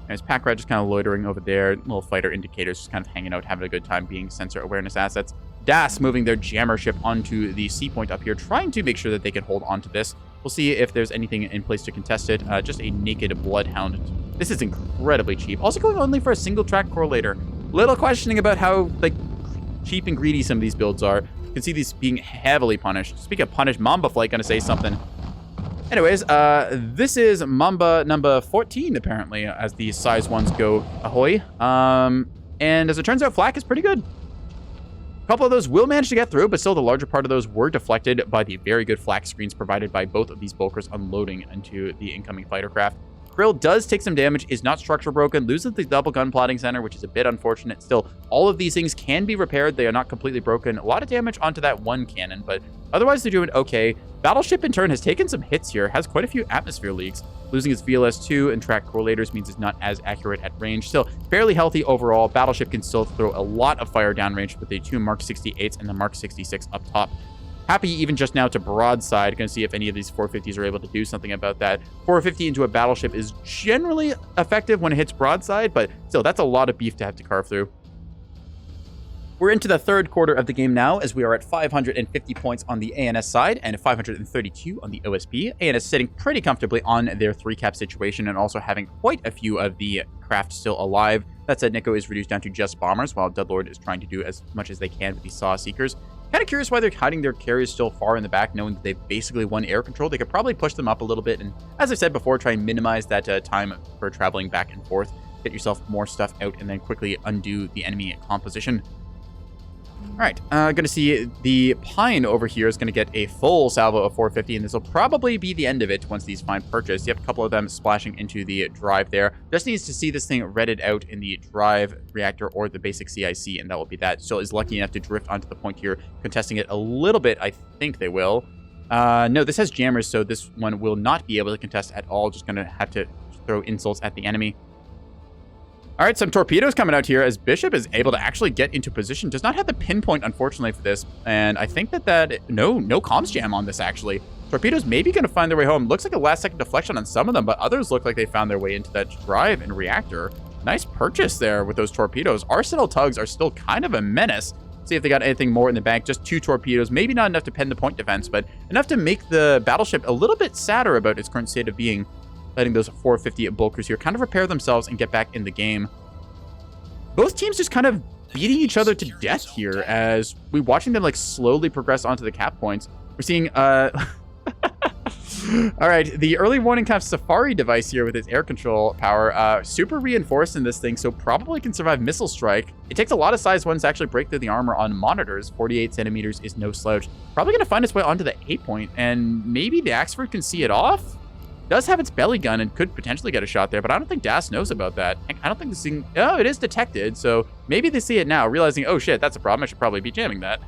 There's Pack Rat just kind of loitering over there. Little fighter indicators just kind of hanging out, having a good time being sensor awareness assets. DAS moving their jammer ship onto the C point up here, trying to make sure that they can hold on to this. We'll see if there's anything in place to contest it. Just a naked Bloodhound. This is incredibly cheap. Also going only for a single track correlator. Little questioning about how, like, cheap and greedy some of these builds are. You can see these being heavily punished. Speaking of punished, Mamba Flight gonna say something. Anyways, this is Mamba number 14, apparently, as the size 1s go ahoy. And as it turns out, flak is pretty good. A couple of those will manage to get through, but still the larger part of those were deflected by the very good flak screens provided by both of these bulkers unloading into the incoming fighter craft. Krill does take some damage, is not structure broken, loses the double gun plotting center, which is a bit unfortunate. Still, all of these things can be repaired. They are not completely broken. A lot of damage onto that one cannon, but otherwise they're doing okay. Battleship, in turn, has taken some hits here, has quite a few atmosphere leaks. Losing its VLS-2 and track correlators means it's not as accurate at range. Still, fairly healthy overall. Battleship can still throw a lot of fire downrange with the 2 Mark 68s and the Mark 66 up top. Happy even just now to broadside. Going to see if any of these 450s are able to do something about that. 450 into a battleship is generally effective when it hits broadside, but still, that's a lot of beef to have to carve through. We're into the third quarter of the game now, as we are at 550 points on the ANS side and 532 on the OSP. ANS sitting pretty comfortably on their 3-cap situation and also having quite a few of the craft still alive. That said, Neko is reduced down to just bombers, while Dudlord is trying to do as much as they can with the Saw Seekers. Kind of curious why they're hiding their carriers still far in the back, knowing that they've basically won air control. They could probably push them up a little bit, and as I said before, try and minimize that time for traveling back and forth. Get yourself more stuff out, and then quickly undo the enemy composition. All right, going to see the Pine over here is going to get a full salvo of 450, and this will probably be the end of it once these find purchase. You have a couple of them splashing into the drive there. Just needs to see this thing redded out in the drive reactor or the basic CIC, and that will be that. Still is lucky enough to drift onto the point here, contesting it a little bit. I think they will. No, this has jammers, so this one will not be able to contest at all. Just going to have to throw insults at the enemy. All right, some torpedoes coming out here as Bishop is able to actually get into position. Does not have the pinpoint, unfortunately, for this. And I think no comms jam on this, actually. Torpedoes maybe going to find their way home. Looks like a last-second deflection on some of them, but others look like they found their way into that drive and reactor. Nice purchase there with those torpedoes. Arsenal tugs are still kind of a menace. See if they got anything more in the bank. Just 2 torpedoes. Maybe not enough to pen the point defense, but enough to make the battleship a little bit sadder about its current state of being. Letting those 450 bulkers here kind of repair themselves and get back in the game. Both teams just kind of beating each other to death here as we're watching them like slowly progress onto the cap points. We're seeing, all right, the early warning kind of Safari device here with its air control power, super reinforced in this thing, so probably can survive missile strike. It takes a lot of size 1s to actually break through the armor on monitors. 48 centimeters is no slouch. Probably going to find its way onto the 8 point, and maybe the Axford can see it off? Does have its belly gun and could potentially get a shot there, but I don't think DAS knows about that. I don't think this thing... Oh, it is detected, so maybe they see it now, realizing, oh shit, that's a problem. I should probably be jamming that.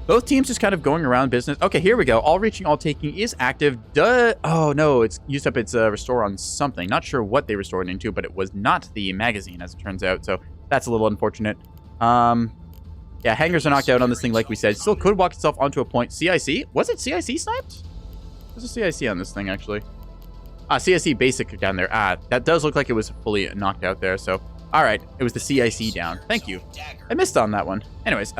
Both teams just kind of going around business. Okay, here we go. All reaching, all taking is active. Duh. Oh, no, it's used up its restore on something. Not sure what they restored into, but it was not the magazine, as it turns out. So that's a little unfortunate. Yeah, hangers are knocked out on this thing, like we said. Still could walk itself onto a point. CIC? Was it CIC sniped? There's a CIC on this thing, actually. CIC basic down there. That does look like it was fully knocked out there. So, all right. It was the CIC down. Thank you. I missed on that one. Anyways,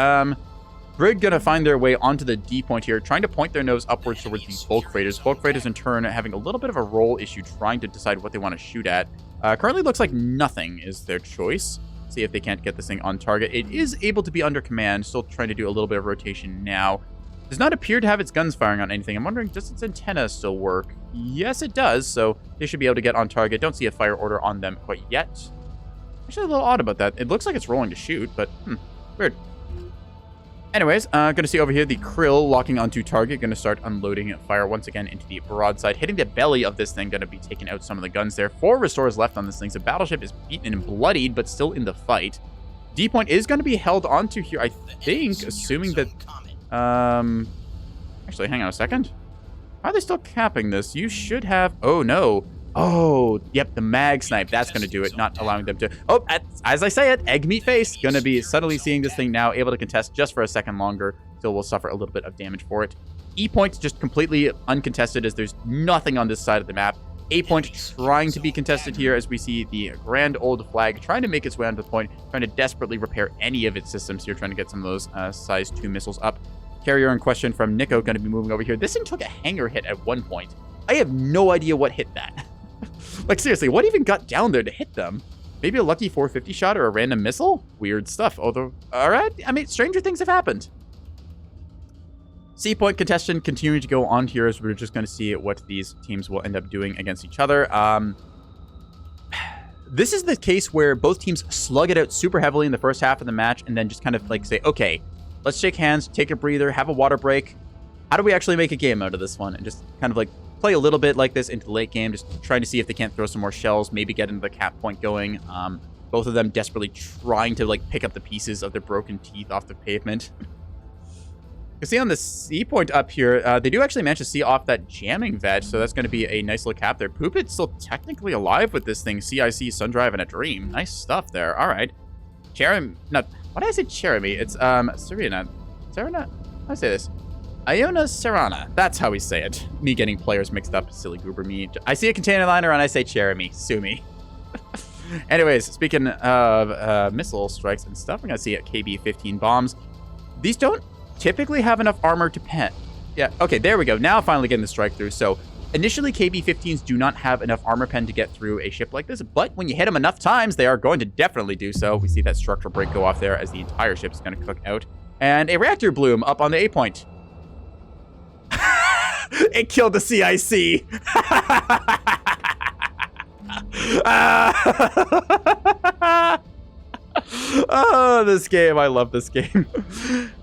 Brig gonna find their way onto the D point here, trying to point their nose upwards towards these bulk freighters. Bulk freighters, in turn, having a little bit of a roll issue, trying to decide what they want to shoot at. Currently looks like nothing is their choice. See if they can't get this thing on target. It is able to be under command, still trying to do a little bit of rotation now. Does not appear to have its guns firing on anything. I'm wondering, does its antenna still work? Yes, it does, so they should be able to get on target. Don't see a fire order on them quite yet. Actually, a little odd about that. It looks like it's rolling to shoot, but weird. Anyways, gonna see over here the Krill locking onto target. Gonna start unloading fire once again into the broadside. Hitting the belly of this thing. Gonna be taking out some of the guns there. 4 restores left on this thing. So battleship is beaten and bloodied, but still in the fight. D point is gonna be held onto here, I think, assuming that... Actually, hang on a second. How are they still capping this? You should have... Oh, no. Oh, yep, the mag snipe. That's going to do it, not allowing them to... Oh, as I say it, egg meat face. Going to be subtly seeing this thing now, able to contest just for a second longer. Still will suffer a little bit of damage for it. E point just completely uncontested as there's nothing on this side of the map. A point trying to be contested here as we see the grand old flag trying to make its way onto the point, trying to desperately repair any of its systems here, trying to get some of those size 2 missiles up. Carrier in question from Nico going to be moving over here. This thing took a hanger hit at one point. I have no idea what hit that. Like, seriously, what even got down there to hit them? Maybe a lucky 450 shot or a random missile? Weird stuff. Although, all right. I mean, stranger things have happened. C point contestation continuing to go on here as we're just going to see what these teams will end up doing against each other. This is the case where both teams slug it out super heavily in the first half of the match and then just kind of like say, okay, let's shake hands, take a breather, have a water break. How do we actually make a game out of this one? And just kind of like play a little bit like this into the late game, just trying to see if they can't throw some more shells, maybe get into the cap point going. Both of them desperately trying to like pick up the pieces of their broken teeth off the pavement. You see on the C point up here, they do actually manage to see off that jamming veg, so that's going to be a nice little cap there. Poopit's still technically alive with this thing. CIC, Sundrive, and a Dream. Nice stuff there. All right. Jeremy, not, why did I say Jeremy? It's Serena. Serena? How do I say this? Iona Serrana. That's how we say it. Me getting players mixed up. Silly goober me. I see a container liner and I say Jeremy. Sue me. Anyways, speaking of missile strikes and stuff, we're going to see KB-15 bombs. These don't typically have enough armor to pen. Yeah, okay, there we go. Now finally getting the strike through. So initially, KB-15s do not have enough armor pen to get through a ship like this, but when you hit them enough times, they are going to definitely do so. We see that structural break go off there as the entire ship is going to cook out. And a reactor bloom up on the A point. It killed the CIC. Oh, this game. I love this game.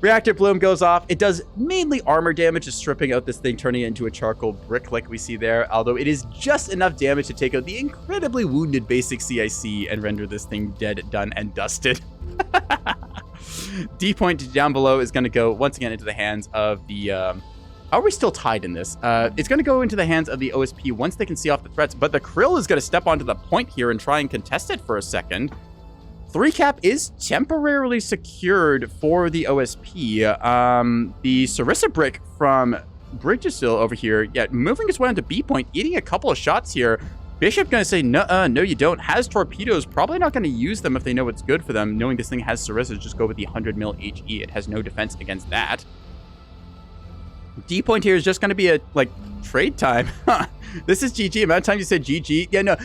Reactor bloom goes off. It does mainly armor damage, just stripping out this thing, turning it into a charcoal brick like we see there. Although it is just enough damage to take out the incredibly wounded basic CIC and render this thing dead, done, and dusted. D point down below is going to go once again into the hands of the... How are we still tied in this? It's going to go into the hands of the OSP once they can see off the threats, but the Krill is going to step onto the point here and try and contest it for a second. 3 cap is temporarily secured for the OSP. The Sarissa brick from Bridgesil over here, yeah, moving its way onto B point, eating a couple of shots here. Bishop going to say, no, you don't. Has torpedoes, probably not going to use them if they know it's good for them. Knowing this thing has Sarissa, just go with the 100 mil HE. It has no defense against that. D point here is just going to be a, like, trade time. This is GG. Amount of time you said GG. Yeah, no,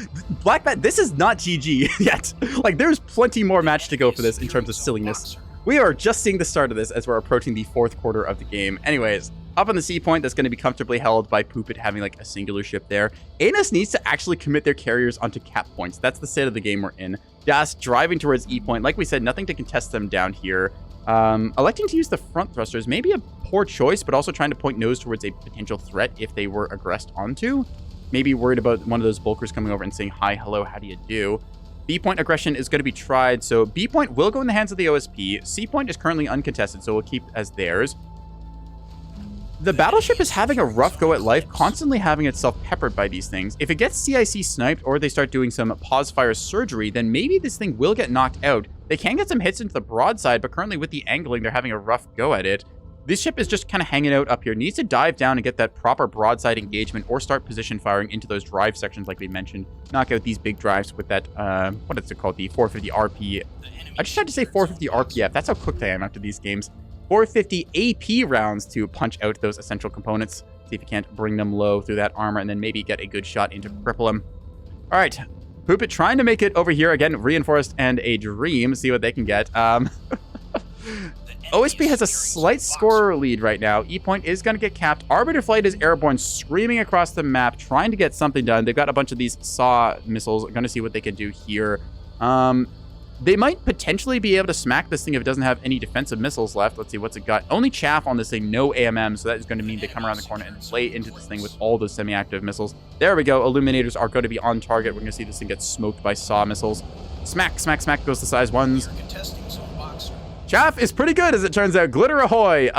Black Bat, this is not GG yet. Like, there's plenty more match to go for this in terms of silliness. We are just seeing the start of this as we're approaching the 4th quarter of the game. Anyways, up on the C point, that's going to be comfortably held by Poopit having, like, a singular ship there. ANS needs to actually commit their carriers onto cap points. That's the state of the game we're in. Das driving towards E point. Like we said, nothing to contest them down here. Electing to use the front thrusters, maybe a poor choice, but also trying to point nose towards a potential threat if they were aggressed onto. Maybe worried about one of those bulkers coming over and saying, hi, hello, how do you do? B point aggression is going to be tried, so B point will go in the hands of the OSP. C point is currently uncontested, so we'll keep as theirs. The battleship is having a rough go at life, constantly having itself peppered by these things. If it gets CIC sniped or they start doing some pause fire surgery, then maybe this thing will get knocked out. They can get some hits into the broadside, but currently with the angling, they're having a rough go at it. This ship is just kind of hanging out up here. Needs to dive down and get that proper broadside engagement or start position firing into those drive sections like we mentioned. Knock out these big drives with that, what is it called? The 450 RP. I just tried to say 450 RPF. That's how cooked I am after these games. 450 AP rounds to punch out those essential components. See if you can't bring them low through that armor and then maybe get a good shot into cripple them. All right. Poop it trying to make it over here. Again, Reinforced and a Dream. See what they can get. OSP has a slight score lead right now. E-Point is going to get capped. Arbiter Flight is airborne, screaming across the map, trying to get something done. They've got a bunch of these SAW missiles. Going to see what they can do here. They might potentially be able to smack this thing if it doesn't have any defensive missiles left. Let's see, what's it got? Only chaff on this thing, no AMM, so that is going to mean they come around the corner and lay into this thing with all those semi-active missiles. There we go. Illuminators are going to be on target. We're going to see this thing get smoked by SAW missiles. Smack, smack, smack goes the size ones. Chaff is pretty good, as it turns out. Glitter ahoy!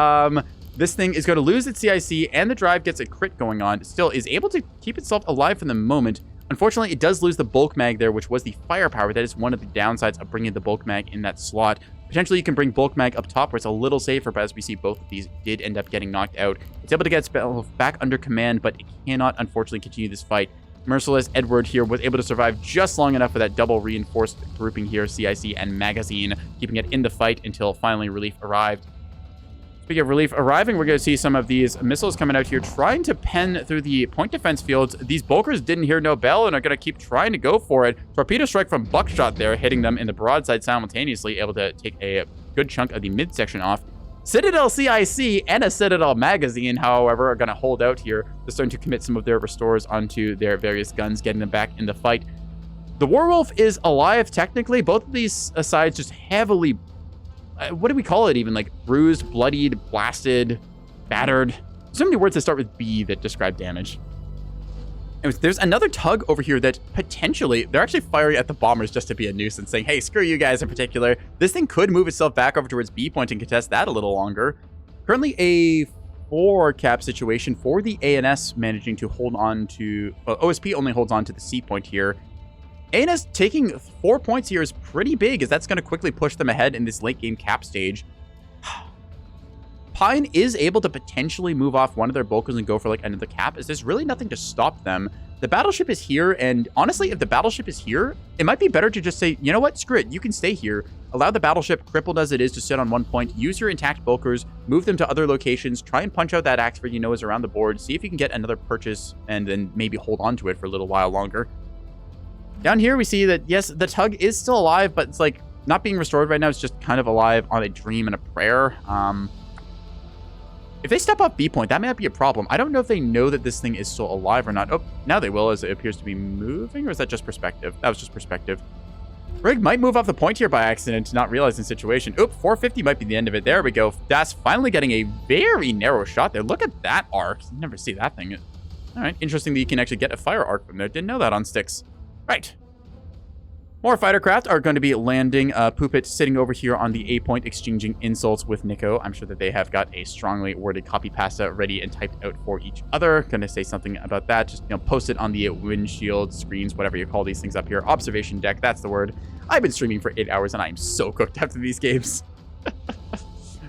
This thing is going to lose its CIC, and the drive gets a crit going on. Still is able to keep itself alive for the moment. Unfortunately, it does lose the bulk mag there, which was the firepower. That is one of the downsides of bringing the bulk mag in that slot. Potentially, you can bring bulk mag up top, where it's a little safer, but as we see, both of these did end up getting knocked out. It's able to get itself back under command, but it cannot, unfortunately, continue this fight. Merciless Edward here was able to survive just long enough for that double reinforced grouping here, CIC and magazine, keeping it in the fight until finally relief arrived. Speaking of relief arriving, we're going to see some of these missiles coming out here, trying to pen through the point defense fields. These bulkers didn't hear no bell and are going to keep trying to go for it. Torpedo strike from Buckshot there, hitting them in the broadside simultaneously, able to take a good chunk of the midsection off. Citadel CIC and a Citadel magazine, however, are going to hold out here. They're starting to commit some of their restores onto their various guns, getting them back in the fight. The Warwolf is alive, technically. Both of these sides just heavily... what do we call it even? Like bruised, bloodied, blasted, battered. So many words that start with B that describe damage. Anyways, there's another tug over here that potentially, they're actually firing at the bombers just to be a nuisance, saying, hey, screw you guys in particular. This thing could move itself back over towards B point and contest that a little longer. Currently a 4 cap situation for the ANS managing to hold on to, well, OSP only holds on to the C point here. ANS taking 4 points here is pretty big, as that's going to quickly push them ahead in this late game cap stage. Pine is able to potentially move off one of their bulkers and go for like another cap, as there's really nothing to stop them. The battleship is here, and honestly, if the battleship is here, it might be better to just say, you know what, screw it, you can stay here. Allow the battleship, crippled as it is, to sit on one point, use your intact bulkers, move them to other locations, try and punch out that axe where you know is around the board, see if you can get another purchase, and then maybe hold on to it for a little while longer. Down here, we see that, yes, the tug is still alive, but it's like not being restored right now. It's just kind of alive on a dream and a prayer. If they step off B point, that might be a problem. I don't know if they know that this thing is still alive or not. Oh, now they will, as it appears to be moving, or is that just perspective? That was just perspective. Rig might move off the point here by accident, not realizing the situation. Oop, 450 might be the end of it. There we go. Das finally getting a very narrow shot there. Look at that arc. You never see that thing. All right, interesting that you can actually get a fire arc from there. Didn't know that on sticks. Right. More fighter craft are going to be landing. Poopit sitting over here on the A point, exchanging insults with Nico. I'm sure that they have got a strongly worded copy pasta ready and typed out for each other. Going to say something about that. Just, you know, post it on the windshield screens, whatever you call these things up here. Observation deck, that's the word. I've been streaming for 8 hours and I am so cooked after these games. All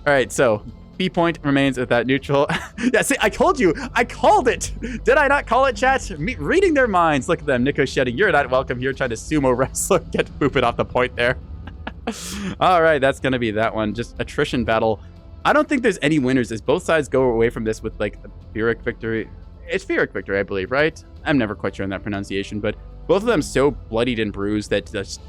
right, so B point remains at that neutral. Yeah, see, I told you. I called it. Did I not call it, chat? Reading their minds. Look at them. Nico shedding. You're not welcome here. Trying to sumo wrestler. Get Poopit off the point there. All right, that's going to be that one. Just attrition battle. I don't think there's any winners, as both sides go away from this with, like, a Pyrrhic victory. It's Pyrrhic victory, I believe, right? I'm never quite sure on that pronunciation, but both of them so bloodied and bruised that just...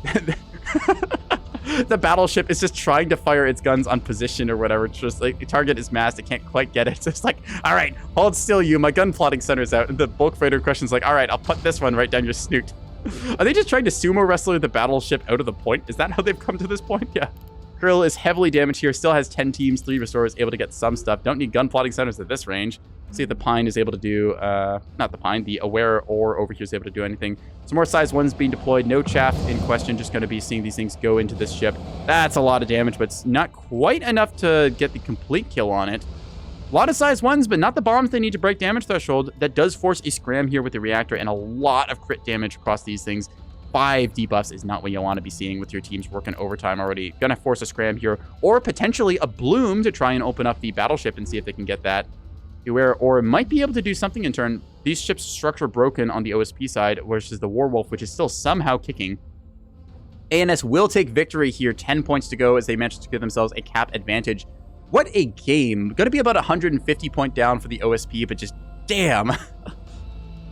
the battleship is just trying to fire its guns on position or whatever. It's just like the target is masked. It can't quite get it. So it's like, all right, hold still, you. My gun plotting center's out. And the bulk freighter question's like, all right, I'll put this one right down your snoot. Are they just trying to sumo wrestle the battleship out of the point? Is that how they've come to this point? Yeah. Krill is heavily damaged here. Still has 10 teams, 3 restorers, able to get some stuff. Don't need gun plotting centers at this range. See if the Pine is able to do, not the Pine, the Aware Ore over here is able to do anything. Some more size 1s being deployed. No chaff in question. Just going to be seeing these things go into this ship. That's a lot of damage, but it's not quite enough to get the complete kill on it. A lot of size 1s, but not the bombs they need to break damage threshold. That does force a scram here with the reactor and a lot of crit damage across these things. 5 debuffs is not what you want to be seeing with your teams working overtime already. Gonna force a scram here, or potentially a bloom to try and open up the battleship and see if they can get that. Beware, or might be able to do something in turn. These ships' structure broken on the OSP side, versus the Warwolf, which is still somehow kicking. ANS will take victory here, 10 points to go as they managed to give themselves a cap advantage. What a game. Going to be about 150 point down for the OSP, but just damn.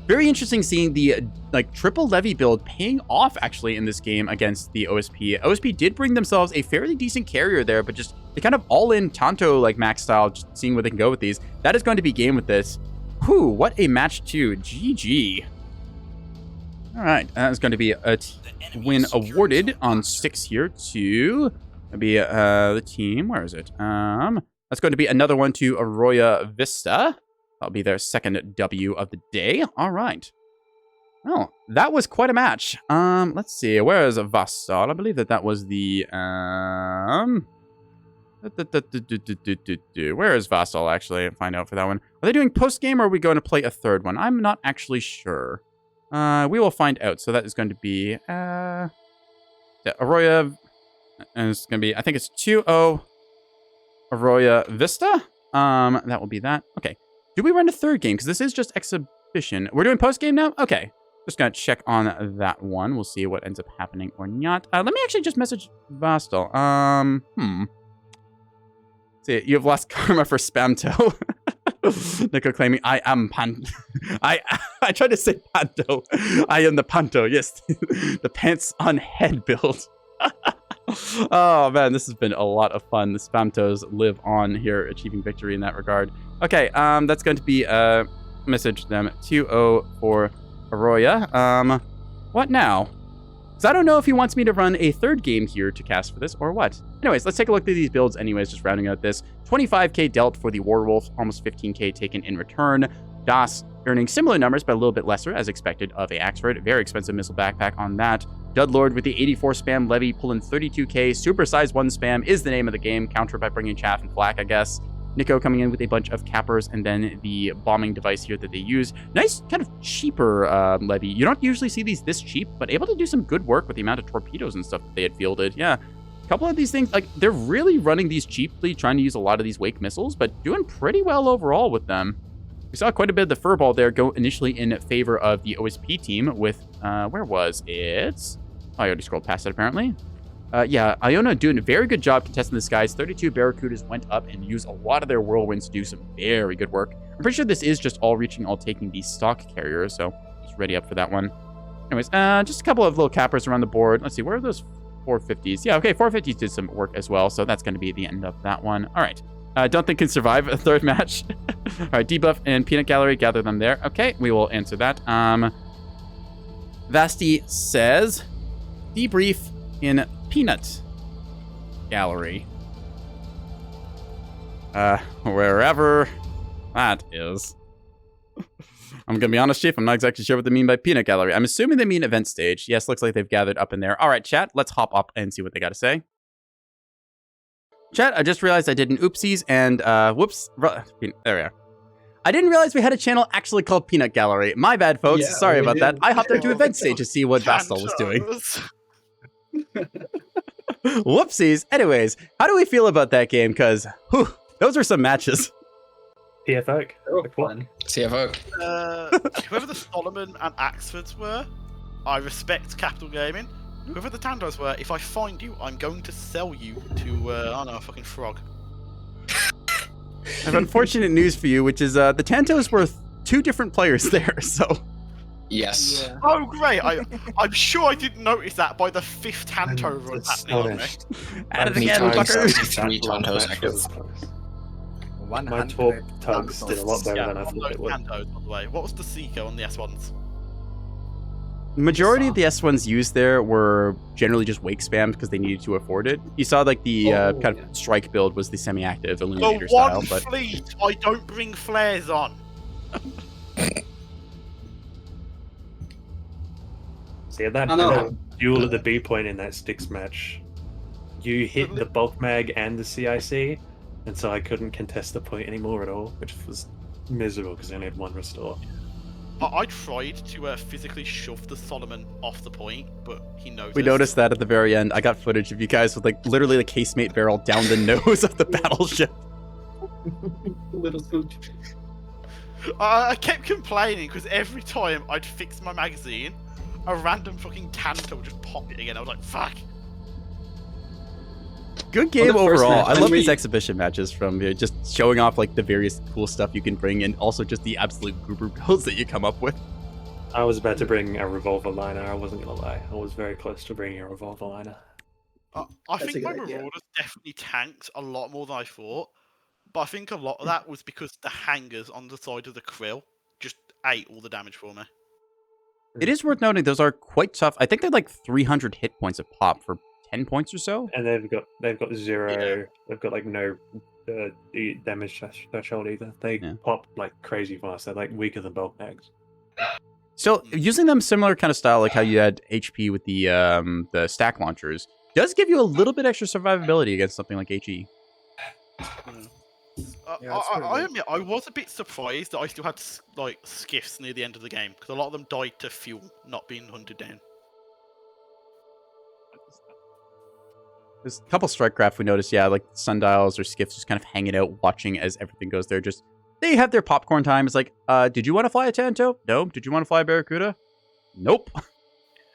Very interesting seeing the triple levy build paying off actually in this game against the OSP. OSP did bring themselves a fairly decent carrier there, but just they kind of all in Tanto max style, just seeing where they can go with these. That is going to be game with this. Whew, what a match 2. GG. All right, that is going to be a win awarded on 6 here to maybe the team. Where is it? That's going to be another one to Arroyo Vista. That'll be their second W of the day. All right. Well, that was quite a match. Let's see. Where is Vastal? I believe that was the Where is Vastal actually? Find out for that one. Are they doing post game or are we going to play a third one? I'm not actually sure. We will find out. So that is going to be Arroyo, and it's going to be, I think it's 2-0 Arroyo Vista. That will be that. Okay. Do we run a third game? Because this is just exhibition. We're doing post game now? Okay. Just going to check on that one. We'll see what ends up happening or not. Let me actually just message Vastal. See, you have lost karma for Spamto. Neko claiming I am Panto. I tried to say Panto. I am the Panto. Yes, the pants on head build. Oh man, this has been a lot of fun. The Spamtos live on here, achieving victory in that regard. Okay, that's going to be message them 2-0 for Arroyo. What now? Because I don't know if he wants me to run a third game here to cast for this or what. Anyways, let's take a look at these builds anyways, just rounding out this. 25k dealt for the Warwolf, almost 15k taken in return. Das earning similar numbers, but a little bit lesser, as expected, of a Axford. Very expensive missile backpack on that. Dudlord with the 84 spam levy, pulling 32k. Super size 1 spam is the name of the game, countered by bringing chaff and flak, I guess. Neko coming in with a bunch of cappers, and then the bombing device here that they use. Nice, kind of cheaper levy. You don't usually see these this cheap, but able to do some good work with the amount of torpedoes and stuff that they had fielded. Yeah, a couple of these things, they're really running these cheaply, trying to use a lot of these wake missiles, but doing pretty well overall with them. We saw quite a bit of the furball there go initially in favor of the OSP team with, where was it? Oh, I already scrolled past it apparently. Yeah, Iona doing a very good job contesting the skies. 32 Barracudas went up and used a lot of their whirlwinds to do some very good work. I'm pretty sure this is just all reaching, all taking the stock carriers, so just ready up for that one. Anyways, just a couple of little cappers around the board. Let's see, where are those 450s? Yeah, okay, 450s did some work as well, so that's going to be the end of that one. All right. Don't think can survive a third match. All right, debuff and peanut gallery, gather them there. Okay, we will answer that. Vasti says, debrief in peanut gallery. Wherever that is. I'm gonna be honest, Chief, I'm not exactly sure what they mean by peanut gallery. I'm assuming they mean event stage. Yes, looks like they've gathered up in there. All right, chat, let's hop up and see what they got to say. Chat, I just realized I did an oopsies and whoops. There we are. I didn't realize we had a channel actually called Peanut Gallery. My bad, folks. Yeah, sorry about that. I hopped into event stage to see what Vastal was doing. Whoopsies. Anyways, how do we feel about that game? Because those were some matches. CFO. CFO. Whoever the Solomon and Axfords were, I respect Capital Gaming. Whoever the Tandos were, if I find you, I'm going to sell you to, I don't know, a fucking frog. I have unfortunate news for you, which is the Tantos were 2 different players there, so... Yes. Yeah. Oh, great. I'm sure I didn't notice that by the 5th Tanto run happening on me. At it again, fucker. 3 Tantos active. My torp tugs did a lot better than I thought it would. Tantos, by the way. What was the Seeker on the S1s? The majority of the S1s used there were generally just wake spams because they needed to afford it. You saw like the kind of strike build was the semi-active Illuminator style. But fleet, I don't bring flares on. See that duel at the B point in that sticks match. You hit the bulk mag and the CIC, and so I couldn't contest the point anymore at all, which was miserable because I only had one restore. I tried to physically shove the Solomon off the point, but he noticed. We noticed that at the very end. I got footage of you guys with like literally the casemate barrel down the nose of the battleship. Little smooch. I kept complaining because every time I'd fix my magazine, a random fucking Tanto would just pop it again. I was like, fuck. Good game Well, the first overall. match, I when love these we- exhibition matches from just showing off like the various cool stuff you can bring and also just the absolute goober builds that you come up with. I was about to bring a revolver liner, I wasn't gonna lie. I was very close to bringing a revolver liner. I That's a think my good idea. Marauders definitely tanked a lot more than I thought, but I think a lot of that was because the hangers on the side of the krill just ate all the damage for me. It is worth noting those are quite tough. I think they're like 300 hit points a pop for 10 points or so. And they've got zero. Yeah. They've got like no damage threshold either. They Yeah. pop like crazy fast. They're like weaker than bulk mags. So using them similar kind of style, like how you had HP with the stack launchers, does give you a little bit extra survivability against something like HE. Yeah, it's pretty I good. admit, I was a bit surprised that I still had like skiffs near the end of the game because a lot of them died to fuel not being hunted down. There's a couple strike craft we noticed, yeah, like sundials or skiffs just kind of hanging out, watching as everything goes there. Just they have their popcorn time. It's like, did you want to fly a Tanto? No. Did you want to fly a Barracuda? Nope.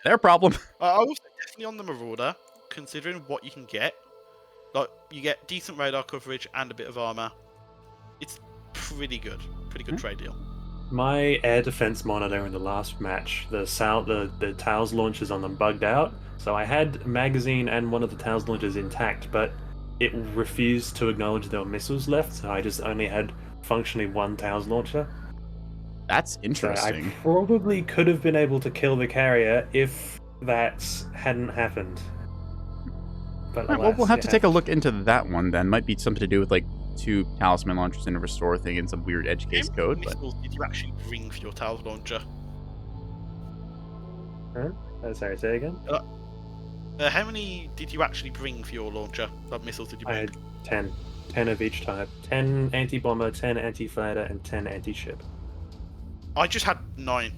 Their problem. I was definitely on the Marauder, considering what you can get. Like, you get decent radar coverage and a bit of armor. It's pretty good. Pretty good trade deal. My air defense monitor in the last match, the Tails launchers on them bugged out. So I had magazine and one of the Tails launchers intact, but it refused to acknowledge there were missiles left. So I just only had functionally one Tails launcher. That's So interesting. I probably could have been able to kill the carrier if that hadn't happened. But All right, well, we'll alas, have it to take a happened. look into that one then. Might be something to do with like 2 talisman launchers and a restore thing and some weird edge case How code. many But missiles did you actually bring for your Tails launcher? Sorry, say again? How many did you actually bring for your launcher? What missiles did you I bring? had 10. 10 of each type. 10 anti-bomber, 10 anti-fighter, and 10 anti-ship. I just had 9.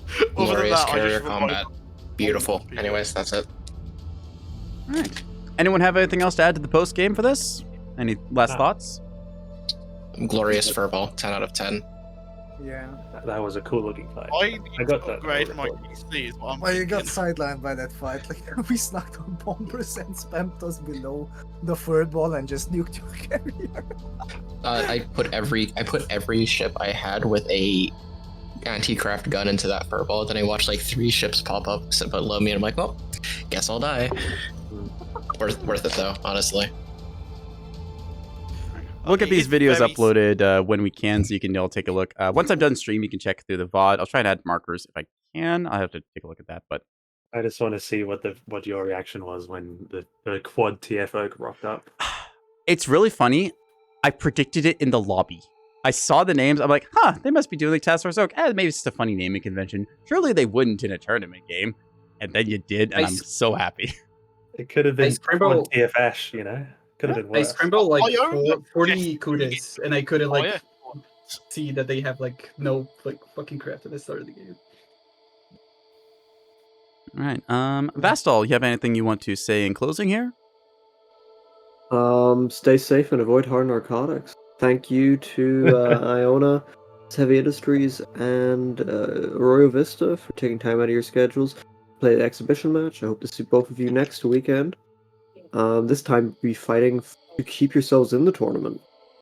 Other than Glorious that, I carrier just relied combat. on Beautiful. people. Anyways, that's it. all right. Anyone have anything else to add to the post game for this? Any last No. thoughts? Glorious furball. 10 out of 10. Yeah. That was a cool looking fight. I I got to that. upgrade my recorded. PC is what I'm Well, you got thinking. sidelined by that fight. Like we snuck on bombers and spammed us below the furball and just nuked your carrier. I put every ship I had with a anti-craft gun into that furball. Then I watched like 3 ships pop up below me, and I'm like, well, guess I'll die. Worth it though, honestly. We'll get Okay, these it's videos very uploaded when we can, so you can all take a look. Once I'm done stream, you can check through the VOD. I'll try and add markers if I can. I'll have to take a look at that, but I just want to see what your reaction was when the quad TF Oak rocked up. it's really funny. I predicted it in the lobby. I saw the names. I'm like, huh, they must be doing like Task Force Oak. Maybe it's just a funny naming convention. Surely they wouldn't in a tournament game. And then you did, and I'm so happy. It could have been I scramble- quad TF Ash, you know? Could have been I worse. scrambled like I own them. 40 Yes. kudos, and I couldn't like Oh, yeah. see that they have like no like fucking craft at the start of the game. All right. Vastal, you have anything you want to say in closing here? Stay safe and avoid hard narcotics. Thank you to Iona Heavy Industries and Arroyo Vista for taking time out of your schedules to play the exhibition match. I hope to see both of you next weekend. This time, be fighting to keep yourselves in the tournament.